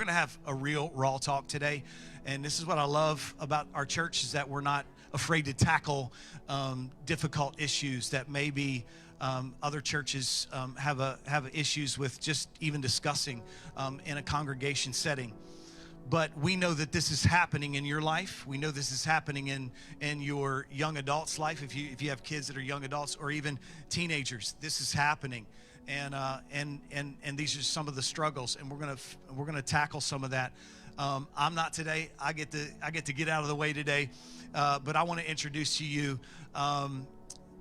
going to have a real raw talk today. And this is what I love about our church, is that we're not afraid to tackle difficult issues that maybe other churches have issues with just even discussing in a congregation setting. But we know that this is happening in your life. We know this is happening in your young adult's life. If you have kids that are young adults or even teenagers, this is happening. And these are some of the struggles, and we're gonna tackle some of that. I'm not today. I get to get out of the way today, but I want to introduce to you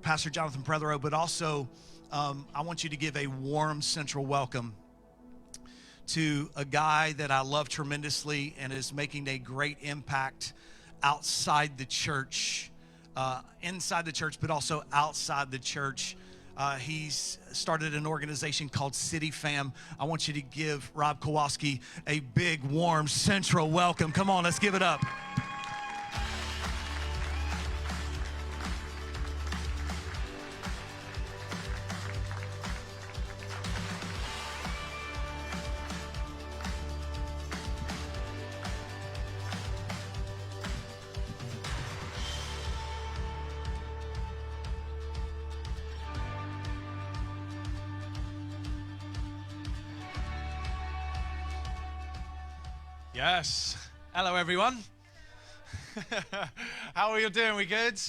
Pastor Jonathan Prethero. But also, I want you to give a warm central welcome to a guy that I love tremendously and is making a great impact outside the church, inside the church, but also outside the church. He's started an organization called City Fam. I want you to give Rob Kowalski a big, warm, central welcome. Come on, let's give it up. Yes. Hello, everyone. How are you doing? We good?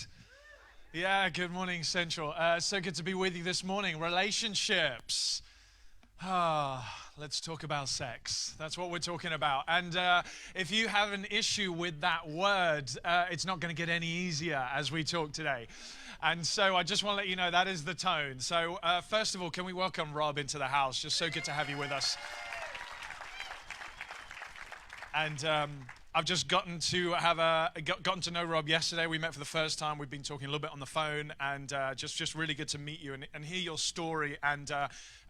Yeah, good morning, Central. So good to be with you this morning. Relationships. Let's talk about sex. That's what we're talking about. And if you have an issue with that word, it's not going to get any easier as we talk today. And so I just want to let you know that is the tone. So first of all, can we welcome Rob into the house? Just so good to have you with us. And I've just gotten to know Rob yesterday. We met for the first time. We've been talking a little bit on the phone, and just really good to meet you and hear your story. And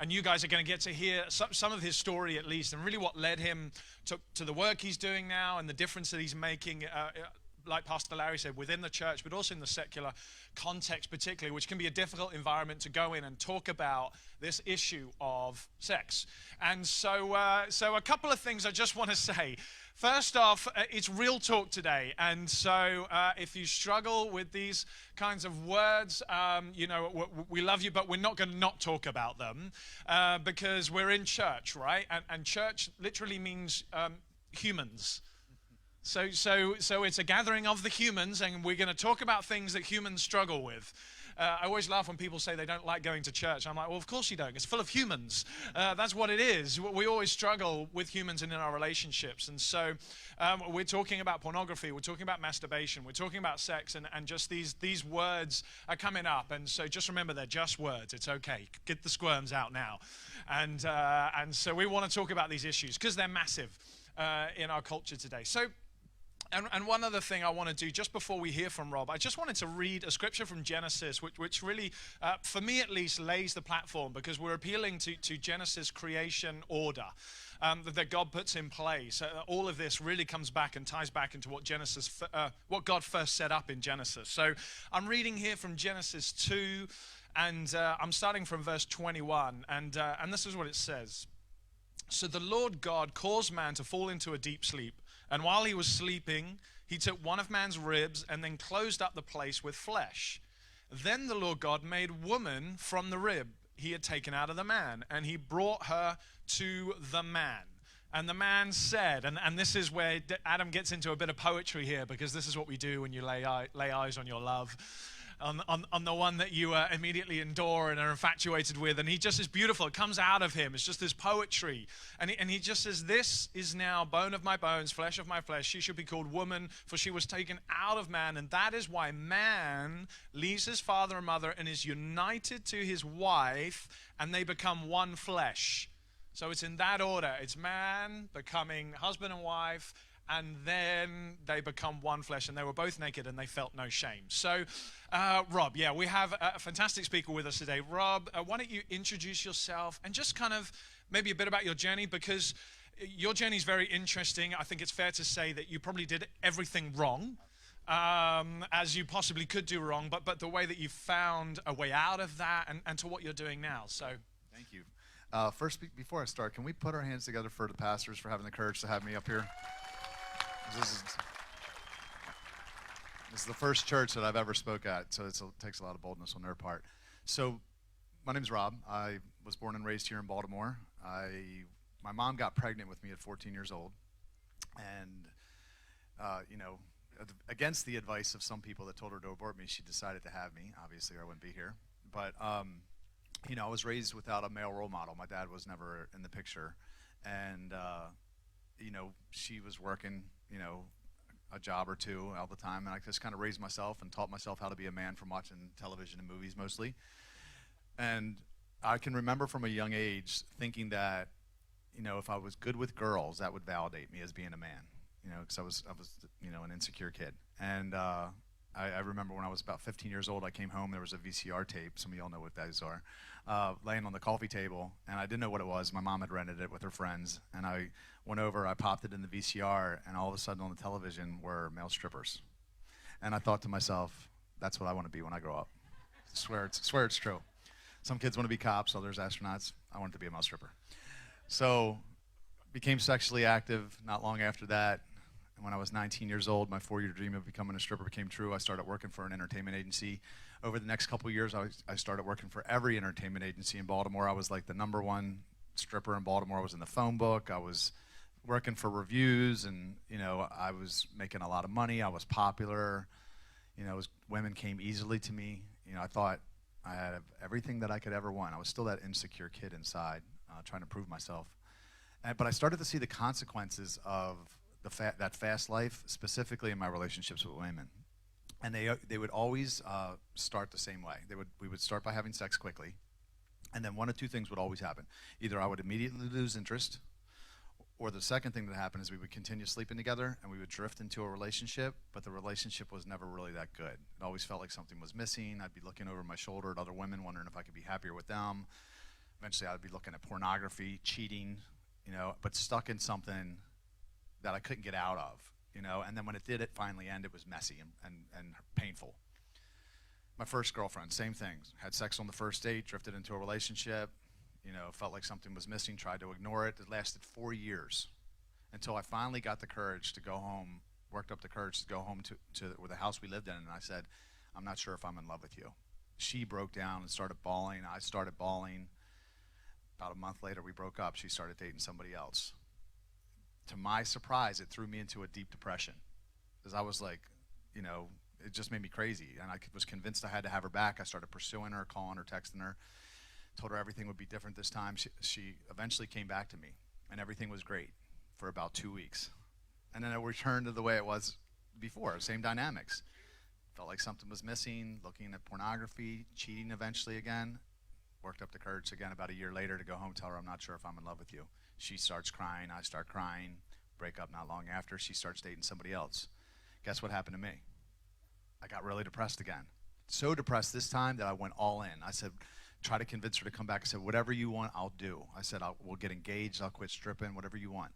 you guys are going to get to hear some of his story at least, and really what led him to the work he's doing now and the difference that he's making. Like Pastor Larry said, within the church, but also in the secular context particularly, which can be a difficult environment to go in and talk about this issue of sex. And so a couple of things I just want to say. First off, it's real talk today. And so if you struggle with these kinds of words, we love you, but we're not going to not talk about them because we're in church, right? And church literally means humans. So it's a gathering of the humans, and we're going to talk about things that humans struggle with. I always laugh when people say they don't like going to church. I'm like, well, of course you don't. It's full of humans. That's what it is. We always struggle with humans and in our relationships. And so we're talking about pornography. We're talking about masturbation. We're talking about sex. And just these words are coming up. And so just remember, they're just words. It's okay. Get the squirms out now. And so we want to talk about these issues because they're massive in our culture today. And one other thing I want to do just before we hear from Rob, I just wanted to read a scripture from Genesis, which really, for me at least, lays the platform, because we're appealing to Genesis creation order that God puts in place. All of this really comes back and ties back into what God first set up in Genesis. So I'm reading here from Genesis 2, and I'm starting from verse 21, and this is what it says. So the Lord God caused man to fall into a deep sleep. And while he was sleeping, he took one of man's ribs and then closed up the place with flesh. Then the Lord God made woman from the rib he had taken out of the man, and he brought her to the man. And the man said, and this is where Adam gets into a bit of poetry here, because this is what we do when you lay eyes on your love. On the one that you immediately adore and are infatuated with, and he just is beautiful. It comes out of him. It's just this poetry, and he just says, "This is now bone of my bones, flesh of my flesh. She should be called woman, for she was taken out of man, and that is why man leaves his father and mother and is united to his wife, and they become one flesh." So it's in that order. It's man becoming husband and wife, and then they become one flesh, and they were both naked and they felt no shame. So Rob, we have a fantastic speaker with us today. Rob, why don't you introduce yourself and just kind of maybe a bit about your journey, because your journey is very interesting. I think it's fair to say that you probably did everything wrong, as you possibly could do wrong, but the way that you found a way out of that and to what you're doing now. So thank you. Before I start, can we put our hands together for the pastors for having the courage to have me up here? This is the first church that I've ever spoke at, so it takes a lot of boldness on their part. So, my name's Rob. I was born and raised here in Baltimore. My mom got pregnant with me at 14 years old, and against the advice of some people that told her to abort me, she decided to have me. Obviously, I wouldn't be here. But I was raised without a male role model. My dad was never in the picture, and she was working, a job or two all the time, and I just kind of raised myself and taught myself how to be a man from watching television and movies mostly. And I can remember from a young age thinking that, if I was good with girls, that would validate me as being a man, because I was an insecure kid. And I remember when I was about 15 years old, I came home, there was a VCR tape, some of y'all know what those are, laying on the coffee table, and I didn't know what it was. My mom had rented it with her friends, and I went over, I popped it in the VCR, and all of a sudden on the television were male strippers. And I thought to myself, that's what I want to be when I grow up. I swear it's true. Some kids want to be cops, others astronauts. I wanted to be a male stripper. So, became sexually active not long after that. And when I was 19 years old, my 4-year dream of becoming a stripper became true. I started working for an entertainment agency. Over the next couple of years, I started working for every entertainment agency in Baltimore. I was like the ¡1 stripper in Baltimore. I was in the phone book. I was working for reviews, and I was making a lot of money. I was popular. Women came easily to me. I thought I had everything that I could ever want. I was still that insecure kid inside, trying to prove myself. But I started to see the consequences of that fast life, specifically in my relationships with women. And they would always start the same way. We would start by having sex quickly, and then one of two things would always happen. Either I would immediately lose interest, or the second thing that happened is we would continue sleeping together, and we would drift into a relationship, but the relationship was never really that good. It always felt like something was missing. I'd be looking over my shoulder at other women, wondering if I could be happier with them. Eventually, I'd be looking at pornography, cheating, but stuck in something that I couldn't get out of, and then when it finally end, it was messy and painful. My first girlfriend, same thing. Had sex on the first date, drifted into a relationship, felt like something was missing, tried to ignore it. It lasted 4 years until I finally got the courage to go home, worked up the courage to go home to the house we lived in, and I said, I'm not sure if I'm in love with you. She broke down and started bawling. I started bawling. About a month later, we broke up. She started dating somebody else. To my surprise, it threw me into a deep depression, because I was like, it just made me crazy, and I was convinced I had to have her back. I started pursuing her, calling her, texting her, told her everything would be different this time. She eventually came back to me, and everything was great for about 2 weeks. And then it returned to the way it was before, same dynamics. Felt like something was missing, looking at pornography, cheating eventually again. Worked up the courage again about a year later to go home, tell her I'm not sure if I'm in love with you. She starts crying, I start crying, break up not long after. She starts dating somebody else. Guess what happened to me? I got really depressed again. So depressed this time that I went all in. I said, try to convince her to come back. I said, whatever you want, I'll do. I said, we'll get engaged, I'll quit stripping, whatever you want.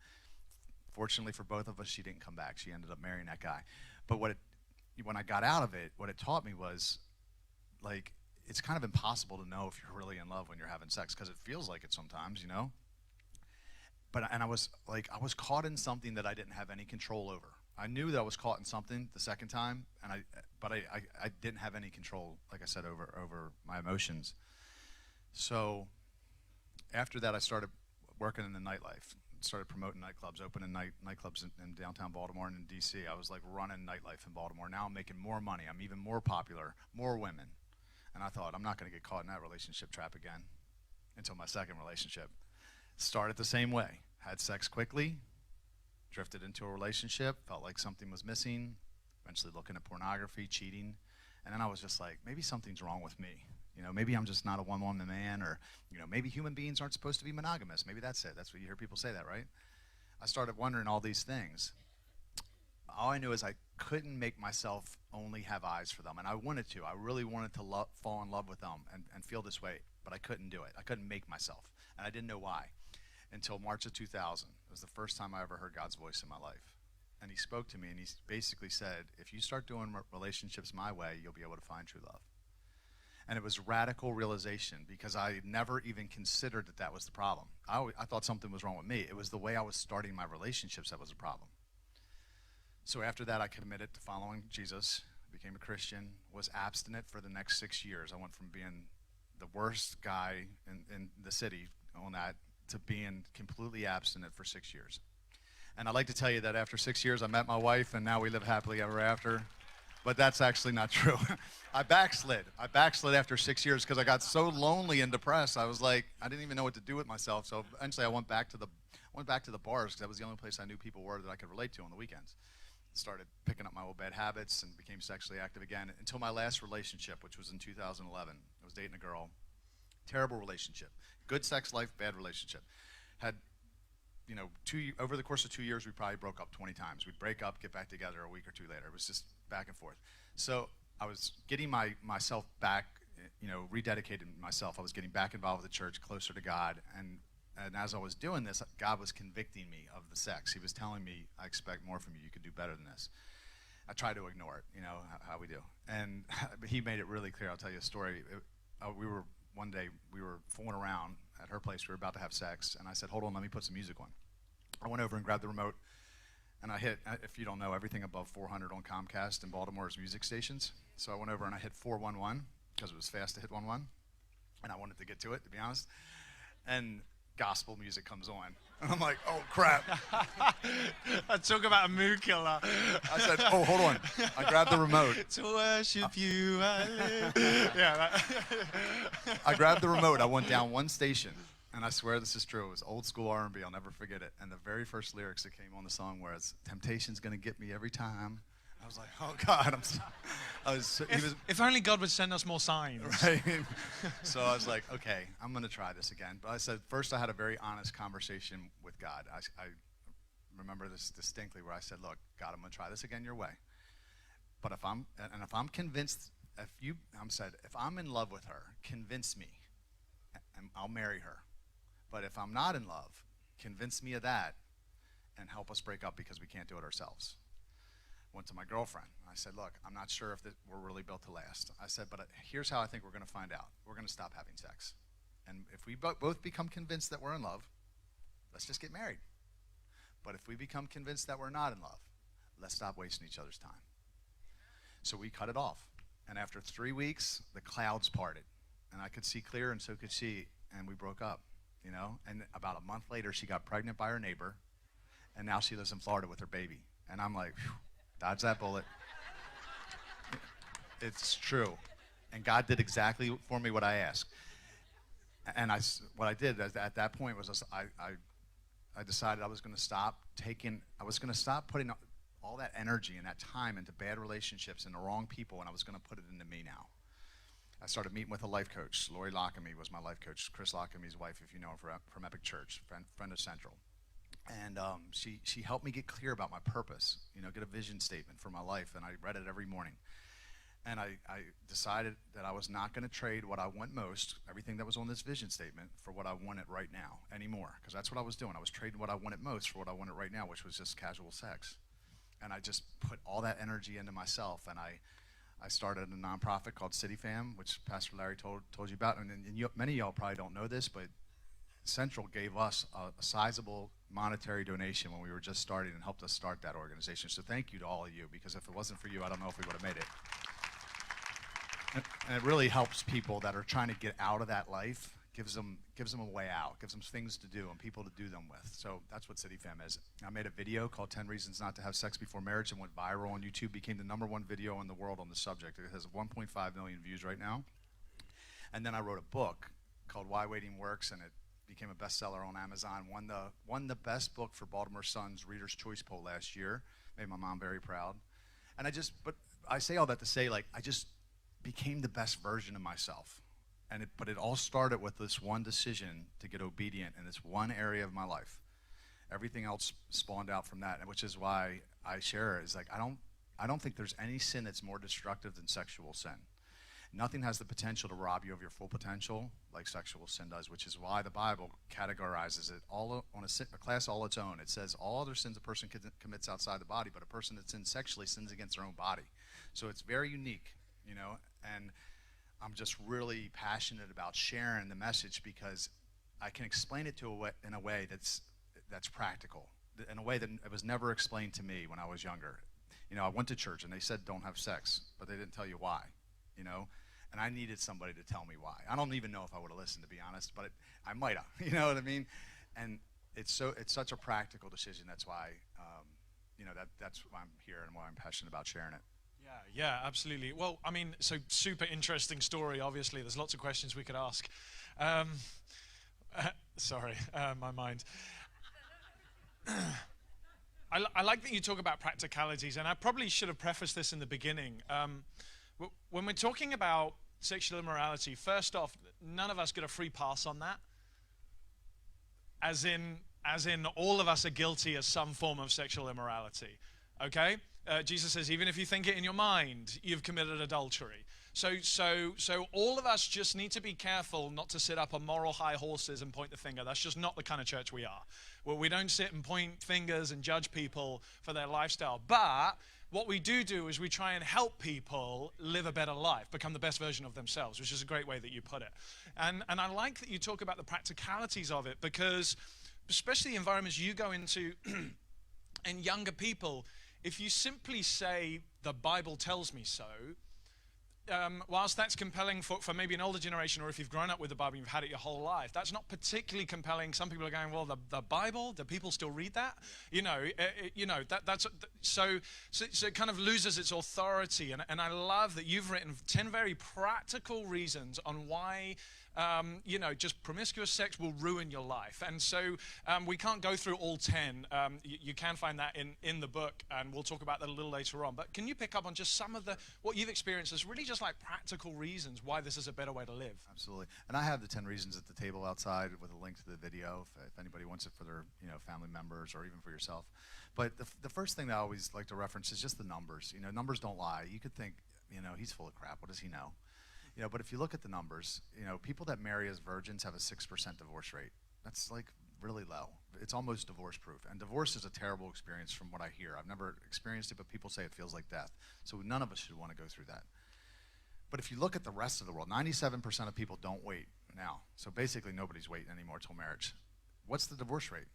Fortunately for both of us, she didn't come back. She ended up marrying that guy. But when I got out of it, what it taught me was, like, it's kind of impossible to know if you're really in love when you're having sex, because it feels like it sometimes, But I was caught in something that I didn't have any control over. I knew that I was caught in something the second time, but I didn't have any control, like I said, over my emotions. So after that, I started working in the nightlife. Started promoting nightclubs, opening nightclubs in downtown Baltimore and in D.C. I was like running nightlife in Baltimore. Now I'm making more money. I'm even more popular, more women. And I thought, I'm not going to get caught in that relationship trap again until my second relationship. Started the same way. Had sex quickly, drifted into a relationship, felt like something was missing, eventually looking at pornography, cheating. And then I was just like, maybe something's wrong with me. Maybe I'm just not a one-woman man, or, maybe human beings aren't supposed to be monogamous. Maybe that's it. That's what you hear people say that, right? I started wondering all these things. All I knew is I couldn't make myself only have eyes for them, and I wanted to. I really wanted to fall in love with them and feel this way, but I couldn't do it. I couldn't make myself, and I didn't know why until March of 2000. It was the first time I ever heard God's voice in my life, and he spoke to me, and he basically said, if you start doing relationships my way, you'll be able to find true love. And it was radical realization because I never even considered that that was the problem. I thought something was wrong with me. It was the way I was starting my relationships that was the problem. So after that, I committed to following Jesus, became a Christian, was abstinent for the next 6 years. I went from being the worst guy in the city on that to being completely abstinent for 6 years. And I'd like to tell you that after 6 years, I met my wife, and now we live happily ever after. But that's actually not true. I backslid. I backslid after 6 years because I got so lonely and depressed. I was like, I didn't even know what to do with myself. So eventually, I went back to the bars because that was the only place I knew people were that I could relate to on the weekends. Started picking up my old bad habits and became sexually active again until my last relationship, which was in 2011. I was dating a girl. Terrible relationship. Good sex life, bad relationship. Had, over the course of 2 years, we probably broke up 20 times. We'd break up, get back together a week or two later. It was just back and forth. So I was getting myself back, rededicating myself. I was getting back involved with the church, closer to God. And as I was doing this, God was convicting me of the sex. He was telling me, I expect more from you. You could do better than this. I tried to ignore it, how we do. And he made it really clear. I'll tell you a story. One day, we were fooling around at her place. We were about to have sex. And I said, hold on, let me put some music on. I went over and grabbed the remote. And I hit, if you don't know, everything above 400 on Comcast in Baltimore is music stations. So I went over and I hit 411 because it was fast to hit 11. And I wanted to get to it, to be honest. And gospel music comes on. And I'm like, oh, crap. I talk about a mood killer. I said, oh, hold on. I grabbed the remote. To worship you, I live. Yeah. I grabbed the remote. I went down one station. And I swear this is true. It was old school R&B. I'll never forget it. And the very first lyrics that came on the song was, temptation's going to get me every time. I was like, oh, God. If only God would send us more signs. Right? So I was like, okay, I'm going to try this again. But I said, first I had a very honest conversation with God. I remember this distinctly where I said, look, God, I'm going to try this again your way. But if I'm convinced, if I'm in love with her, convince me, and I'll marry her. But if I'm not in love, convince me of that and help us break up because we can't do it ourselves. Went to my girlfriend. I said, look, I'm not sure if we're really built to last. I said, but here's how I think we're going to find out. We're going to stop having sex. And if we both become convinced that we're in love, let's just get married. But if we become convinced that we're not in love, let's stop wasting each other's time. So we cut it off. And after 3 weeks, the clouds parted. And I could see clear, and so could she, and we broke up, And about a month later, she got pregnant by her neighbor, and now she lives in Florida with her baby. And I'm like, phew, dodge that bullet. It's true. And God did exactly for me what I asked. And what I did at that point was I decided I was going to stop putting all that energy and that time into bad relationships and the wrong people, and I was going to put it into me now. I started meeting with a life coach. Lori Lockamy was my life coach. Chris Lockamy's wife, if you know her from Epic Church, friend of Central. And she helped me get clear about my purpose, get a vision statement for my life. And I read it every morning. And I decided that I was not going to trade what I want most, everything that was on this vision statement, for what I wanted right now anymore. Because that's what I was doing. I was trading what I wanted most for what I wanted right now, which was just casual sex. And I just put all that energy into myself. And I started a nonprofit called City Fam, which Pastor Larry told you about. And many of y'all probably don't know this, but Central gave us a sizable monetary donation when we were just starting and helped us start that organization. So thank you to all of you, because if it wasn't for you, I don't know if we would have made it. And it really helps people that are trying to get out of that life, gives them a way out, gives them things to do and people to do them with. So that's what City Fam is. I made a video called 10 Reasons Not to Have Sex Before Marriage and went viral on YouTube, became the #1 video in the world on the subject. It has 1.5 million views right now. And then I wrote a book called Why Waiting Works, and it became a bestseller on Amazon, won the best book for Baltimore Sun's Reader's Choice poll last year, made my mom very proud. And but I say all that to say, I just became the best version of myself. But it all started with this one decision to get obedient in this one area of my life. Everything else spawned out from that, which is why I share it. Is I don't think there's any sin that's more destructive than sexual sin. Nothing has the potential to rob you of your full potential like sexual sin does, which is why the Bible categorizes it all on a class all its own. It says all other sins a person commits outside the body, but a person that sins sexually sins against their own body. So it's very unique, And I'm just really passionate about sharing the message because I can explain it in a way that's practical, in a way that it was never explained to me when I was younger. You know, I went to church and they said don't have sex, but they didn't tell you why, you know? And I needed somebody to tell me why. I don't even know if I would have listened, to be honest, but I might have, you know what I mean? And it's such a practical decision. That's why, you know, that's why I'm here and why I'm passionate about sharing it. Yeah, absolutely. Well, I mean, so super interesting story, obviously. There's lots of questions we could ask. Sorry, my mind. I like that you talk about practicalities, and I probably should have prefaced this in the beginning. When we're talking about sexual immorality, first off, none of us get a free pass on that. As in all of us are guilty of some form of sexual immorality, okay? Jesus says, even if you think it in your mind, you've committed adultery. So all of us just need to be careful not to sit up on moral high horses and point the finger. That's just not the kind of church we are. Well, we don't sit and point fingers and judge people for their lifestyle. But what we do is we try and help people live a better life, become the best version of themselves, which is a great way that you put it. And I like that you talk about the practicalities of it, because especially the environments you go into and younger people, if you simply say, the Bible tells me so, whilst that's compelling for maybe an older generation, or if you've grown up with the Bible and you've had it your whole life, that's not particularly compelling. Some people are going, well, the Bible, do people still read that? You know, so it kind of loses its authority. And I love that you've written 10 very practical reasons on why you know, just promiscuous sex will ruin your life. And so we can't go through all 10. You can find that in the book, and we'll talk about that a little later on. But can you pick up on just some of what you've experienced as really just like practical reasons why this is a better way to live? Absolutely. And I have the 10 reasons at the table outside with a link to the video if anybody wants it for their, you know, family members or even for yourself. But the first thing that I always like to reference is just the numbers. You know, numbers don't lie. You could think, you know, he's full of crap. What does he know? You know, but if you look at the numbers, you know, people that marry as virgins have a 6% divorce rate. That's like really low. It's almost divorce proof. And divorce is a terrible experience from what I hear. I've never experienced it, but people say it feels like death. So none of us should want to go through that. But if you look at the rest of the world, 97% of people don't wait now. So basically nobody's waiting anymore till marriage. What's the divorce rate?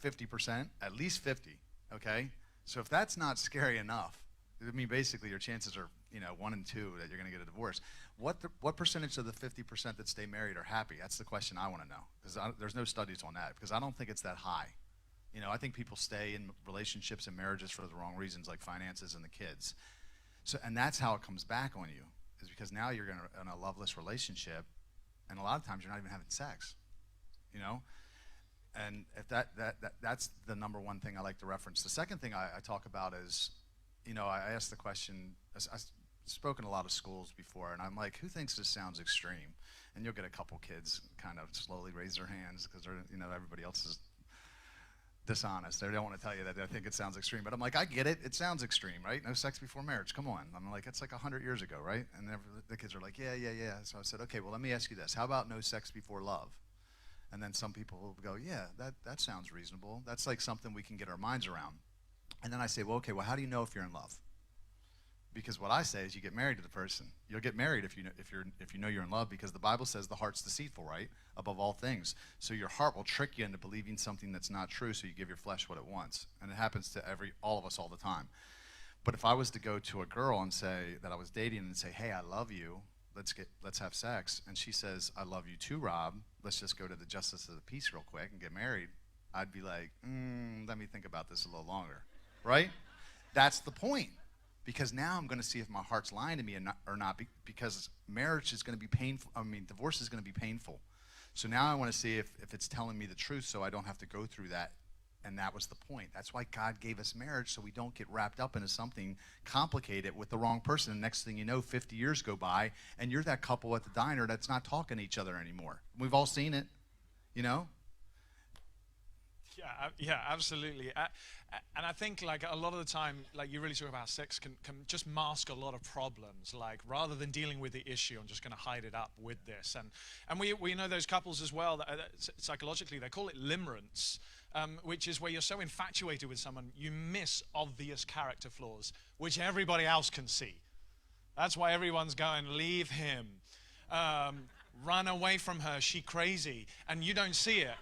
50%, at least 50, okay? So if that's not scary enough, I mean, basically your chances are, you know, 1 in 2 that you're going to get a divorce. What percentage of the 50% that stay married are happy? That's the question I want to know, because there's no studies on that, because I don't think it's that high. You know, I think people stay in relationships and marriages for the wrong reasons, like finances and the kids. So, and that's how it comes back on you, is because now you're in a loveless relationship, and a lot of times you're not even having sex, you know? And if that's the number one thing I like to reference. The second thing I talk about is, you know, I asked the question, I've spoken to a lot of schools before, and I'm like, who thinks this sounds extreme? And you'll get a couple kids kind of slowly raise their hands, because they're, you know, everybody else is dishonest. They don't want to tell you that they think it sounds extreme. But I'm like, I get it. It sounds extreme, right? No sex before marriage. Come on. I'm like, it's like 100 years ago, right? And the kids are like, yeah. So I said, okay, well, let me ask you this. How about no sex before love? And then some people will go, yeah, that sounds reasonable. That's like something we can get our minds around. And then I say, well, okay, well, how do you know if you're in love? Because what I say is you get married to the person. You'll get married if you know you're in love, because the Bible says the heart's deceitful, right? Above all things. So your heart will trick you into believing something that's not true, so you give your flesh what it wants. And it happens to all of us all the time. But if I was to go to a girl and say that I was dating and say, hey, I love you, let's have sex, and she says, I love you too, Rob, let's just go to the justice of the peace real quick and get married, I'd be like, let me think about this a little longer, right? That's the point. Because now I'm going to see if my heart's lying to me or not, because marriage is going to be painful. I mean, divorce is going to be painful. So now I want to see if it's telling me the truth, so I don't have to go through that. And that was the point. That's why God gave us marriage, so we don't get wrapped up into something complicated with the wrong person. And next thing you know, 50 years go by, and you're that couple at the diner that's not talking to each other anymore. We've all seen it, you know? Yeah, absolutely. And I think, like, a lot of the time, like, you really talk about sex can just mask a lot of problems. Like, rather than dealing with the issue, I'm just going to hide it up with this. And we know those couples as well that psychologically they call it limerence, which is where you're so infatuated with someone you miss obvious character flaws, which everybody else can see. That's why everyone's going, leave him. Run away from her, she crazy. And you don't see it.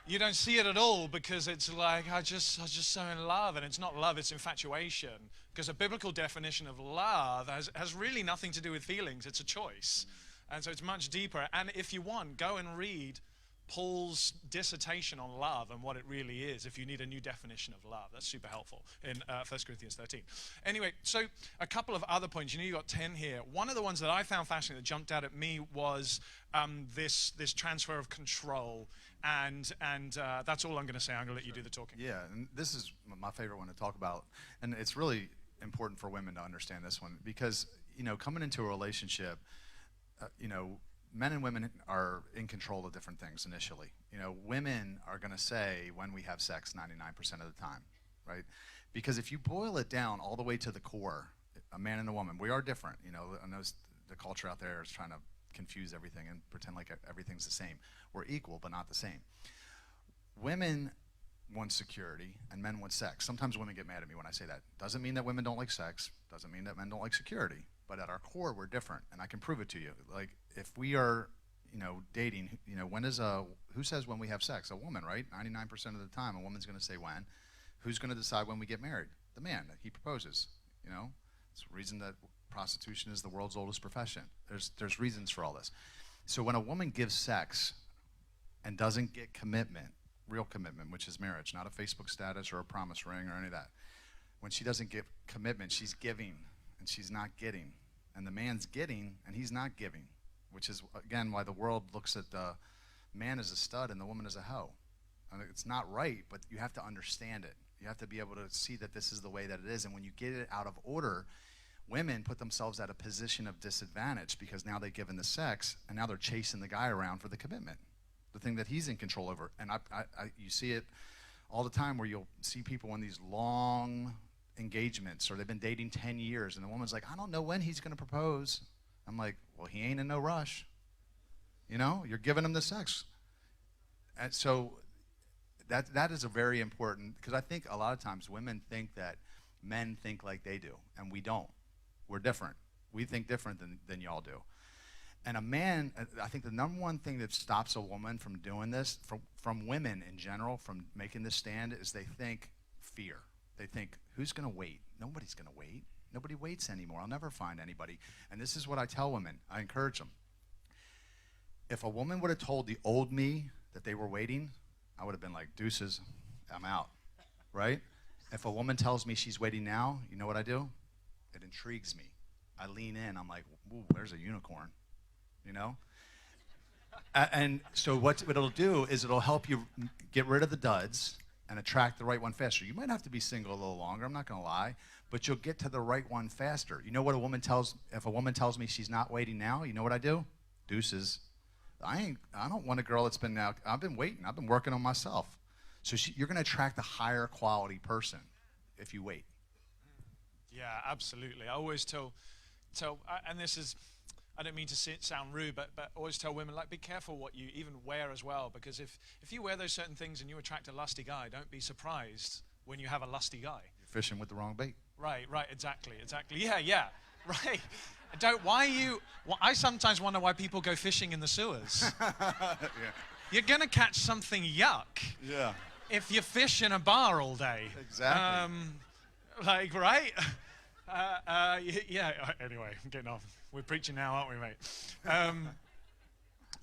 You don't see it at all because it's like, I just so in love. And it's not love, it's infatuation. Because a biblical definition of love has really nothing to do with feelings. It's a choice. And so it's much deeper. And if you want, go and read Paul's dissertation on love and what it really is if you need a new definition of love. That's super helpful in 1 Corinthians 13. Anyway, so a couple of other points. You got 10 here. One of the ones that I found fascinating that jumped out at me was this transfer of control. And that's all I'm going to say. I'm going to let you do the talking. Yeah, and this is my favorite one to talk about. And it's really important for women to understand this one because, coming into a relationship, men and women are in control of different things initially. Women are going to say when we have sex 99% of the time, right? Because if you boil it down all the way to the core, a man and a woman, we are different. I know the culture out there is trying to confuse everything and pretend like everything's the same. We're equal, but not the same. Women want security and men want sex. Sometimes women get mad at me when I say that. Doesn't mean that women don't like sex. Doesn't mean that men don't like security. But at our core, we're different, and I can prove it to you. Like, if we are, dating, who says when we have sex? A woman, right? 99% of the time, a woman's going to say when. Who's going to decide when we get married? The man. He proposes. It's the reason that prostitution is the world's oldest profession. There's reasons for all this. So when a woman gives sex and doesn't get commitment, real commitment, which is marriage, not a Facebook status or a promise ring or any of that. When she doesn't get commitment, she's giving and she's not getting. And the man's getting and he's not giving, which is, again, why the world looks at the man as a stud and the woman as a hoe. And it's not right, but you have to understand it. You have to be able to see that this is the way that it is. And when you get it out of order, women put themselves at a position of disadvantage because now they've given the sex and now they're chasing the guy around for the commitment, the thing that he's in control over. And you see it all the time where you'll see people in these long engagements or they've been dating 10 years and the woman's like, I don't know when he's going to propose. I'm like, well, he ain't in no rush. You're giving him the sex. And so that is a very important, because I think a lot of times women think that men think like they do, and we don't. We're different. We think different than y'all do. And a man, I think the number one thing that stops a woman from doing this, from women in general, from making this stand, is they think fear. They think, who's going to wait? Nobody's going to wait. Nobody waits anymore. I'll never find anybody. And this is what I tell women. I encourage them. If a woman would have told the old me that they were waiting, I would have been like, deuces, I'm out, right? If a woman tells me she's waiting now, you know what I do? It intrigues me. I lean in. I'm like, ooh, there's a unicorn, And so what it'll do is it'll help you get rid of the duds and attract the right one faster. You might have to be single a little longer, I'm not going to lie, but you'll get to the right one faster. You know what if a woman tells me she's not waiting now, you know what I do? Deuces. I don't want a girl that's been out. I've been waiting. I've been working on myself. So you're going to attract a higher quality person if you wait. Yeah, absolutely. I always tell, and this is, I don't mean to sound rude, but always tell women, like, be careful what you even wear as well, because if you wear those certain things and you attract a lusty guy, don't be surprised when you have a lusty guy. You're fishing with the wrong bait. Right, exactly. Yeah, right. I sometimes wonder why people go fishing in the sewers. Yeah. You're going to catch something yuck. Yeah. If you fish in a bar all day. Exactly. Right? Yeah, anyway, I'm getting off. We're preaching now, aren't we, mate?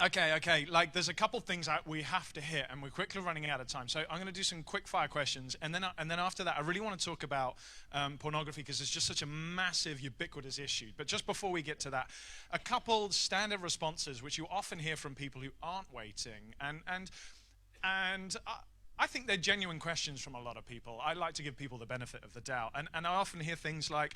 Okay. Like, there's a couple things that we have to hit, and we're quickly running out of time. So I'm going to do some quick fire questions, and then after that, I really want to talk about pornography because it's just such a massive, ubiquitous issue. But just before we get to that, a couple standard responses which you often hear from people who aren't waiting, and I think they're genuine questions from a lot of people. I like to give people the benefit of the doubt, and I often hear things like,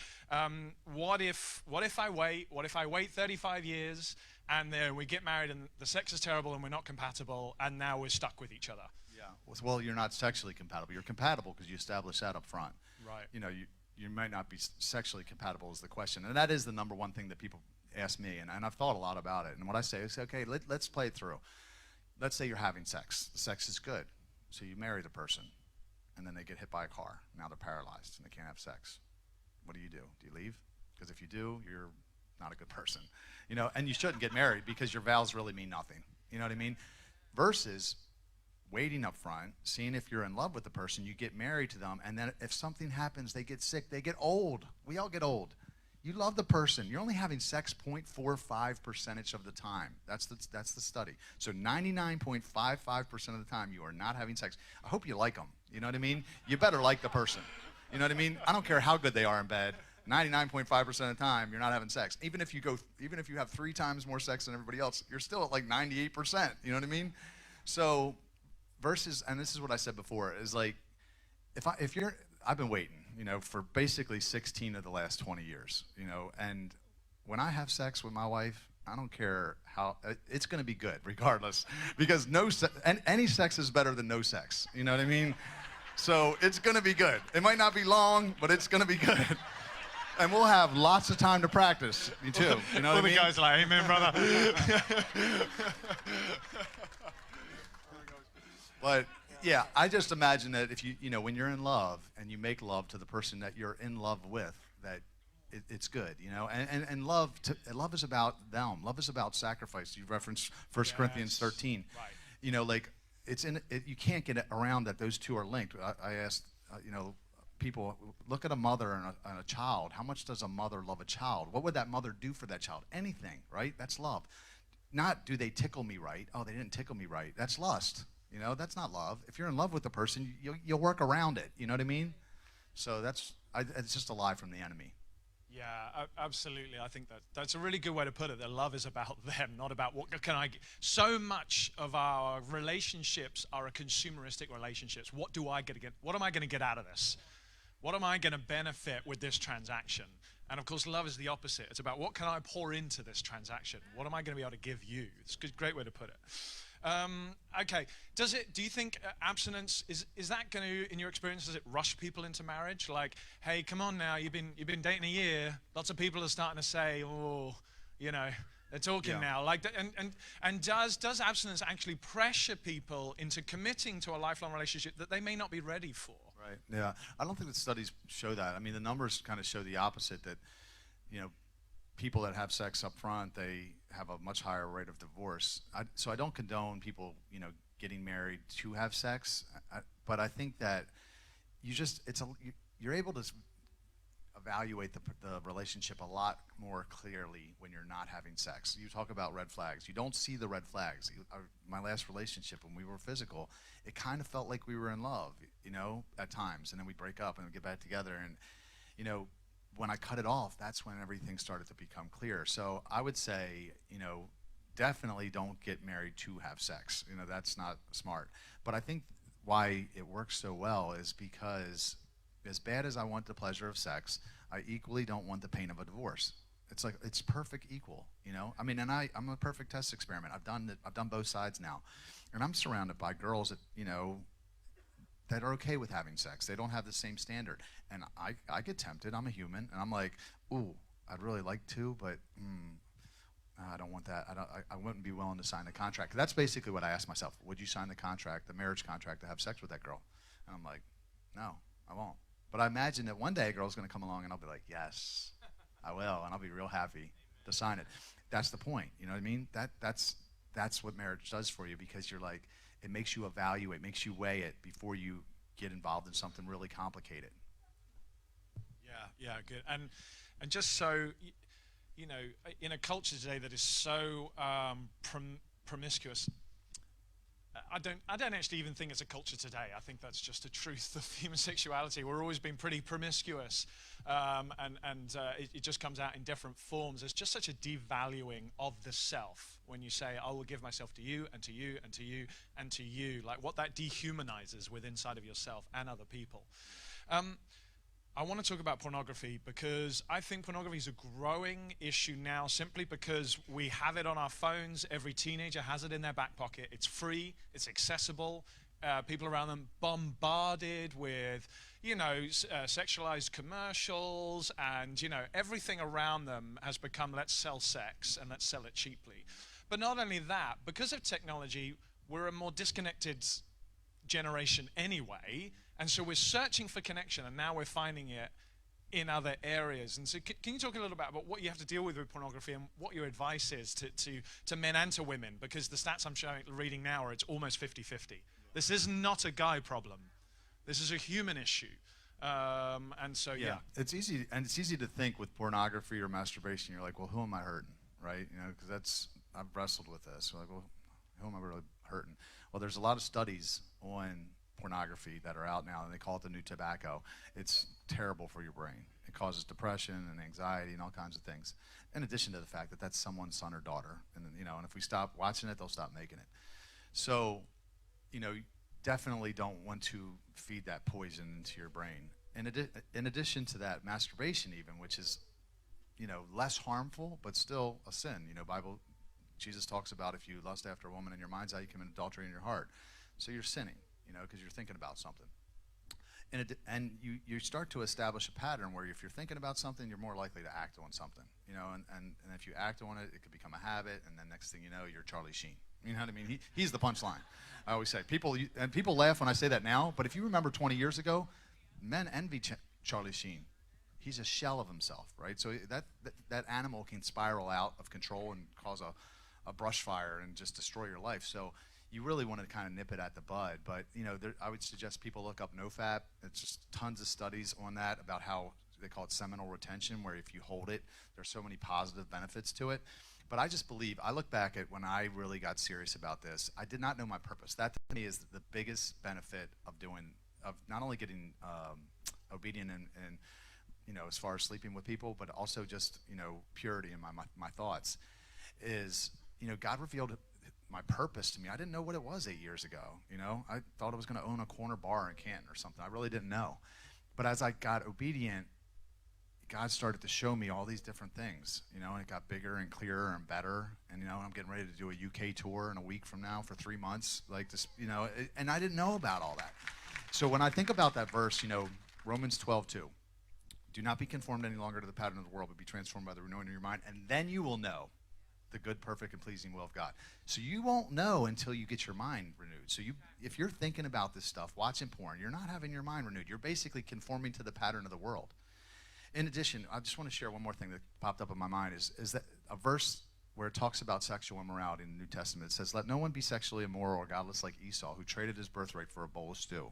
what if I wait? What if I wait 35 years? And then we get married and the sex is terrible and we're not compatible and now we're stuck with each other. Yeah. Well, you're not sexually compatible. You're compatible because you established that up front. Right. You might not be sexually compatible is the question. And that is the number one thing that people ask me. And I've thought a lot about it. And what I say is, okay, let's play it through. Let's say you're having sex. The sex is good. So you marry the person and then they get hit by a car. Now they're paralyzed and they can't have sex. What do? Do you leave? because if you do, you're not a good person, you know, and you shouldn't get married because your vows really mean nothing. You know what I mean? Versus waiting up front, seeing if you're in love with the person, you get married to them, and then if something happens, they get sick, they get old. We all get old. You love the person. You're only having sex 0.45% of the time. That's the study. So 99.55% of the time, you are not having sex. I hope you like them. You know what I mean? You better like the person. You know what I mean? I don't care how good they are in bed. 99.5% of the time, you're not having sex. Even if you have 3 times more sex than everybody else, you're still at like 98%. You know what I mean? So versus, and this is what I said before, is like, I've been waiting, you know, for basically 16 of the last 20 years, you know, and when I have sex with my wife, I don't care how, it's going to be good regardless, because any sex is better than no sex, you know what I mean? So it's going to be good. It might not be long, but it's going to be good. And we'll have lots of time to practice, you too. You know what I mean? The guys like, amen, brother. But yeah, I just imagine that if you know, when you're in love and you make love to the person that you're in love with, that it's good, you know. And love is about them. Love is about sacrifice. You referenced 1 Corinthians 13. Right. You know, like you can't get around that those two are linked. I asked, you know, people, look at a mother and a child. How much does a mother love a child? What would that mother do for that child? Anything, right? That's love. Not, do they tickle me right? Oh, they didn't tickle me right. That's lust. You know, that's not love. If you're in love with the person, you'll work around it. You know what I mean? So it's just a lie from the enemy. Yeah, absolutely. I think that's a really good way to put it, that love is about them, not about what can I get. So much of our relationships are a consumeristic relationships. What am I going to get out of this? What am I going to benefit with this transaction? And of course, love is the opposite. It's about, what can I pour into this transaction? What am I going to be able to give you? It's a great way to put it. Okay, do you think abstinence, is that going to, in your experience, does it rush people into marriage? Like, hey, come on now, you've been dating a year. Lots of people are starting to say, oh, you know, they're talking now. Like, and does abstinence actually pressure people into committing to a lifelong relationship that they may not be ready for? Right. Yeah. I don't think the studies show that. I mean, the numbers kind of show the opposite, that, you know, people that have sex up front, they have a much higher rate of divorce. So I don't condone people, you know, getting married to have sex, but I think that you're able to evaluate the relationship a lot more clearly when you're not having sex. You talk about red flags. You don't see the red flags. My last relationship, when we were physical, it kind of felt like we were in love, you know, at times, and then we'd break up and we'd get back together, and, you know, when I cut it off, that's when everything started to become clear. So I would say, you know, definitely don't get married to have sex. You know, that's not smart. But I think why it works so well is because, as bad as I want the pleasure of sex, I equally don't want the pain of a divorce. It's like, it's perfect equal, you know? I mean, and I'm a perfect test experiment. I've done both sides now. And I'm surrounded by girls that, you know, that are okay with having sex. They don't have the same standard. And I get tempted. I'm a human. And I'm like, ooh, I'd really like to, but I don't want that. I wouldn't be willing to sign the contract. That's basically what I asked myself. Would you sign the contract, the marriage contract, to have sex with that girl? And I'm like, no, I won't. But I imagine that one day a girl's going to come along and I'll be like, yes, I will. And I'll be real happy to sign it. That's the point. You know what I mean? That's what marriage does for you, because you're like, it makes you evaluate, makes you weigh it before you get involved in something really complicated. Yeah, good. And just so, you know, in a culture today that is so promiscuous, I don't actually even think it's a culture today. I think that's just a truth of human sexuality. We're always been pretty promiscuous, it just comes out in different forms. There's just such a devaluing of the self when you say, I will give myself to you and to you and to you and to you. Like, what that dehumanizes with inside of yourself and other people. I want to talk about pornography, because I think pornography is a growing issue now, simply because we have it on our phones. Every teenager has it in their back pocket. It's free, it's accessible. People around them bombarded with, you know, sexualized commercials, and, you know, everything around them has become, let's sell sex and let's sell it cheaply. But not only that, because of technology, we're a more disconnected generation anyway, and so we're searching for connection, and now we're finding it in other areas. And so can you talk a little bit about what you have to deal with pornography and what your advice is to men and to women? Because the stats I'm reading now are it's almost 50-50. This is not a guy problem. This is a human issue. And so, yeah. It's easy to think with pornography or masturbation, you're like, well, who am I hurting, right? You know, because I've wrestled with this. We're like, well, who am I really hurting? Well, there's a lot of studies on pornography that are out now, and they call it the new tobacco. It's terrible for your brain. It causes depression and anxiety and all kinds of things. In addition to the fact that that's someone's son or daughter, and you know, and if we stop watching it, they'll stop making it. So, you know, definitely don't want to feed that poison into your brain. In addition to that, masturbation even, which is, you know, less harmful but still a sin. You know, Jesus talks about if you lust after a woman in your mind's eye, you commit adultery in your heart. So you're sinning, you know, because you're thinking about something. And you start to establish a pattern where if you're thinking about something, you're more likely to act on something, you know, and if you act on it, it could become a habit, and then next thing you know, you're Charlie Sheen. You know what I mean? He's the punchline. I always say, people laugh when I say that now, but if you remember 20 years ago, men envy Charlie Sheen. He's a shell of himself, right? So that animal can spiral out of control and cause a brush fire and just destroy your life. So you really want to kind of nip it at the bud. But, you know, I would suggest people look up NoFap. It's just tons of studies on that about how they call it seminal retention, where if you hold it, there's so many positive benefits to it. But I just believe, I look back at when I really got serious about this, I did not know my purpose. That to me is the biggest benefit of not only getting obedient and you know, as far as sleeping with people, but also just, you know, purity in my thoughts, is, you know, God revealed my purpose to me. I didn't know what it was 8 years ago, you know. I thought I was going to own a corner bar in Canton or something. I really didn't know. But as I got obedient, God started to show me all these different things, you know, and it got bigger and clearer and better. And, you know, I'm getting ready to do a UK tour in a week from now for 3 months, like this, you know, and I didn't know about all that. So when I think about that verse, you know, Romans 12:2, do not be conformed any longer to the pattern of the world, but be transformed by the renewing of your mind, and then you will know the good, perfect, and pleasing will of God. So you won't know until you get your mind renewed. So if you're thinking about this stuff, watching porn, you're not having your mind renewed. You're basically conforming to the pattern of the world. In addition, I just want to share one more thing that popped up in my mind is that a verse where it talks about sexual immorality in the New Testament. It says, let no one be sexually immoral or godless like Esau, who traded his birthright for a bowl of stew.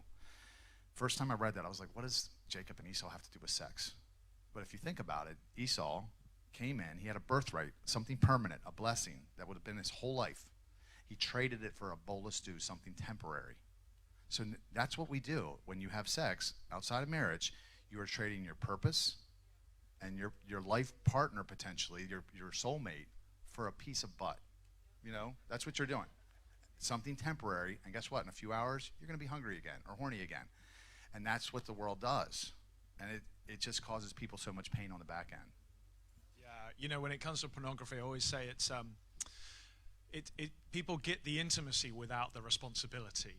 First time I read that, I was like, what does Jacob and Esau have to do with sex? But if you think about it, Esau came in, he had a birthright, something permanent, a blessing that would have been his whole life. He traded it for a bowl of stew, something temporary. So that's what we do when you have sex outside of marriage. You are trading your purpose and your life partner, potentially, your soulmate, for a piece of butt. You know, that's what you're doing. Something temporary, and guess what? In a few hours, you're going to be hungry again or horny again. And that's what the world does. And it just causes people so much pain on the back end. Yeah, you know, when it comes to pornography, I always say it's people get the intimacy without the responsibility,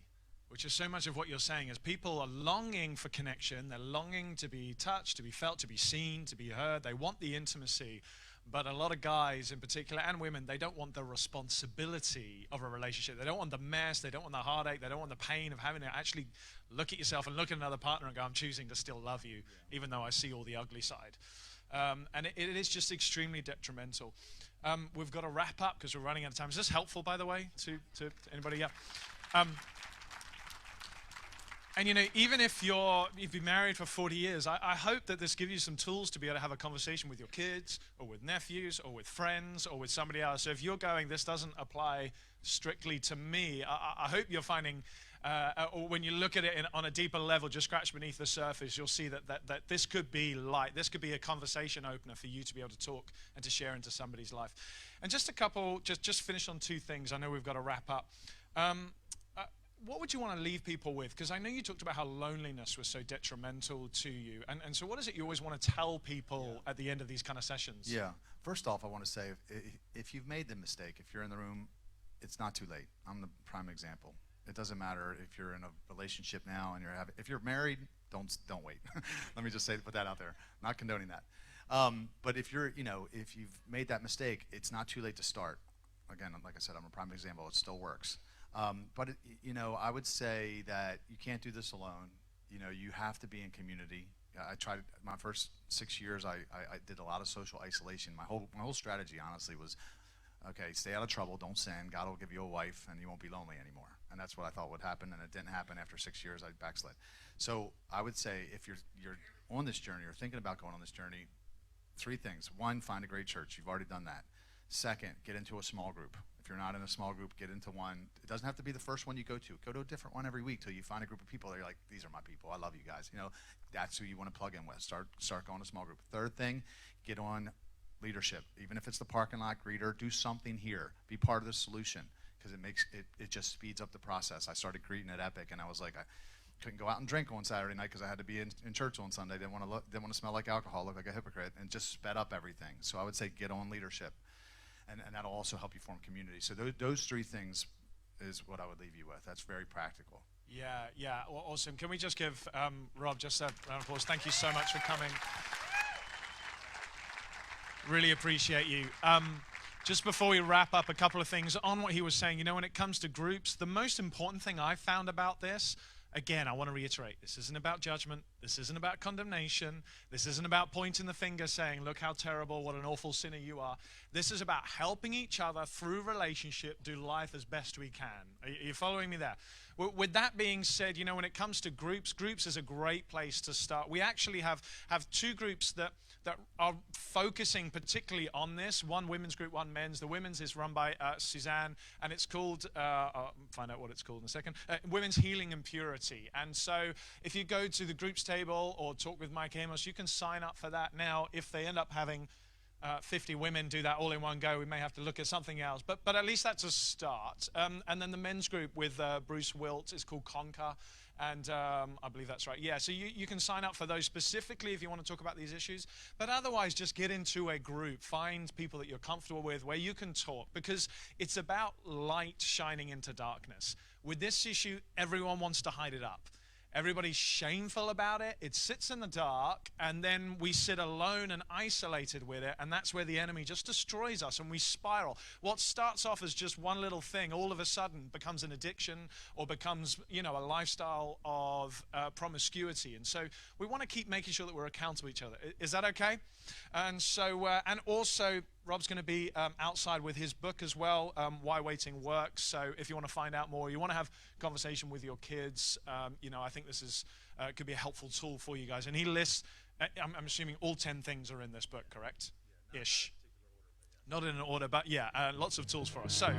which is so much of what you're saying is people are longing for connection. They're longing to be touched, to be felt, to be seen, to be heard. They want the intimacy. But a lot of guys in particular, and women, they don't want the responsibility of a relationship. They don't want the mess. They don't want the heartache. They don't want the pain of having to actually look at yourself and look at another partner and go, I'm choosing to still love you, even though I see all the ugly side. And it is just extremely detrimental. We've got to wrap up because we're running out of time. Is this helpful, by the way, to anybody? Yeah. And you know, even if you've been married for 40 years, I hope that this gives you some tools to be able to have a conversation with your kids or with nephews or with friends or with somebody else. So if you're going, this doesn't apply strictly to me, I hope you're finding, or when you look at it on a deeper level, just scratch beneath the surface, you'll see that this could be light. This could be a conversation opener for you to be able to talk and to share into somebody's life. And just a couple, just finish on two things. I know we've got to wrap up. What would you want to leave people with? Because I know you talked about how loneliness was so detrimental to you. And so what is it you always want to tell people at the end of these kind of sessions? Yeah. First off, I want to say, if you've made the mistake, if you're in the room, it's not too late. I'm the prime example. It doesn't matter if you're in a relationship now and if you're married, don't wait. Let me just put that out there. Not condoning that. But if you've made that mistake, it's not too late to start. Again, like I said, I'm a prime example. It still works. But I would say that you can't do this alone. You know, you have to be in community. I tried my first 6 years. I did a lot of social isolation. My whole strategy, honestly, was, okay, stay out of trouble, don't sin. God will give you a wife, and you won't be lonely anymore. And that's what I thought would happen, and it didn't happen. After 6 years, I backslid. So I would say, if you're on this journey or thinking about going on this journey, 3 things. 1, find a great church. You've already done that. 2nd, get into a small group. If you're not in a small group, get into one. It doesn't have to be the first one you go to. Go to a different one every week till you find a group of people that you're like, these are my people. I love you guys. You know, that's who you want to plug in with. Start going to a small group. 3rd thing, get on leadership. Even if it's the parking lot greeter, do something here. Be part of the solution, because it just speeds up the process. I started greeting at Epic, and I was like, I couldn't go out and drink on Saturday night because I had to be in church on Sunday. Didn't want to smell like alcohol, look like a hypocrite, and just sped up everything. So I would say get on leadership, and that'll also help you form community. So those 3 things is what I would leave you with. That's very practical. Yeah, awesome. Can we just give Rob just a round of applause? Thank you so much for coming. Really appreciate you. Just before we wrap up, a couple of things on what he was saying. You know, when it comes to groups, the most important thing I found about this, again, I want to reiterate, this isn't about judgment. This isn't about condemnation. This isn't about pointing the finger saying, look how terrible, what an awful sinner you are. This is about helping each other through relationship do life as best we can. Are you following me there? With that being said, you know, when it comes to groups is a great place to start. We actually have 2 groups that are focusing particularly on this. One women's group, one men's. The women's is run by Suzanne, and it's called, I'll find out what it's called in a second, Women's Healing and Purity. And so if you go to the groups table or talk with Mike Amos, you can sign up for that now. If they end up having 50 women do that all in one go, we may have to look at something else. But at least that's a start. And then the men's group with Bruce Wilt is called Conquer. And I believe that's right. Yeah, so you can sign up for those specifically if you want to talk about these issues. But otherwise, just get into a group. Find people that you're comfortable with where you can talk, because it's about light shining into darkness. With this issue, everyone wants to hide it up. Everybody's shameful about it. It sits in the dark, and then we sit alone and isolated with it, and that's where the enemy just destroys us, and we spiral. What starts off as just one little thing all of a sudden becomes an addiction, or becomes, you know, a lifestyle of promiscuity. And so we want to keep making sure that we're accountable to each other. Is that okay? And so, and also, Rob's going to be outside with his book as well, Why Waiting Works. So if you want to find out more, you want to have conversation with your kids, you know, I think this is could be a helpful tool for you guys. And he lists, I'm assuming all 10 things are in this book, correct? Yeah, ish. Not in an order, but yeah, lots of tools for us. So.